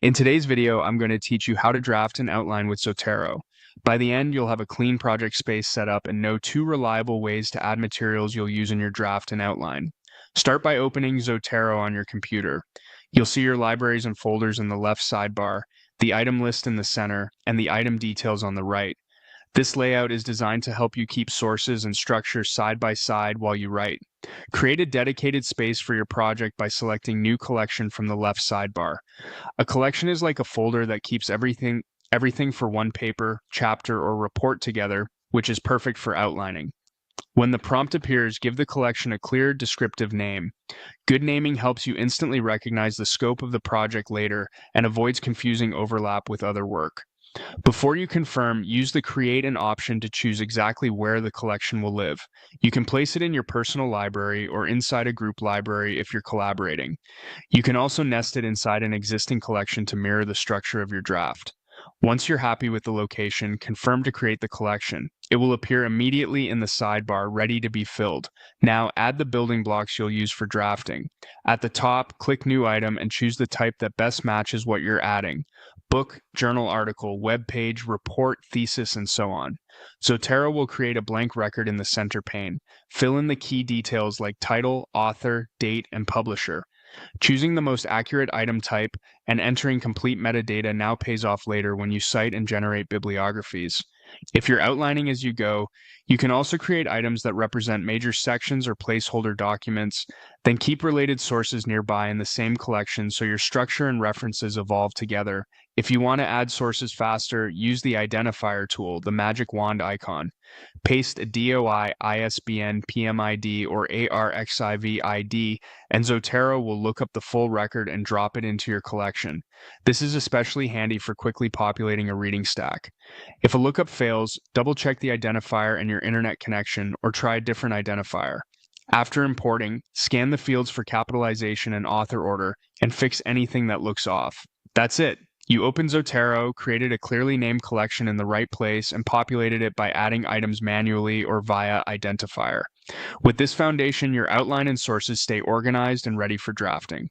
In today's video, I'm going to teach you how to draft an outline with Zotero. By the end, you'll have a clean project space set up and know 2 reliable ways to add materials you'll use in your draft and outline. Start by opening Zotero on your computer. You'll see your libraries and folders in the left sidebar, the item list in the center, and the item details on the right. This layout is designed to help you keep sources and structures side by side while you write. Create a dedicated space for your project by selecting New Collection from the left sidebar. A collection is like a folder that keeps everything for one paper, chapter, or report together, which is perfect for outlining. When the prompt appears, give the collection a clear, descriptive name. Good naming helps you instantly recognize the scope of the project later and avoids confusing overlap with other work. Before you confirm, use the Create an option to choose exactly where the collection will live. You can place it in your personal library or inside a group library if you're collaborating. You can also nest it inside an existing collection to mirror the structure of your draft. Once you're happy with the location, confirm to create the collection. It will appear immediately in the sidebar, ready to be filled. Now add the building blocks you'll use for drafting. At the top, click New Item and choose the type that best matches what you're adding. Book, journal article, web page, report, thesis, and so on. Zotero will create a blank record in the center pane. Fill in the key details like title, author, date, and publisher. Choosing the most accurate item type and entering complete metadata now pays off later when you cite and generate bibliographies. If you're outlining as you go, you can also create items that represent major sections or placeholder documents, then keep related sources nearby in the same collection so your structure and references evolve together. If you want to add sources faster, use the identifier tool, the magic wand icon. Paste a DOI, ISBN, PMID, or ARXIV ID, and Zotero will look up the full record and drop it into your collection. This is especially handy for quickly populating a reading stack. If a lookup fails, double-check the identifier and your internet connection, or try a different identifier. After importing, scan the fields for capitalization and author order, and fix anything that looks off. That's it. You opened Zotero, created a clearly named collection in the right place, and populated it by adding items manually or via identifier. With this foundation, your outline and sources stay organized and ready for drafting.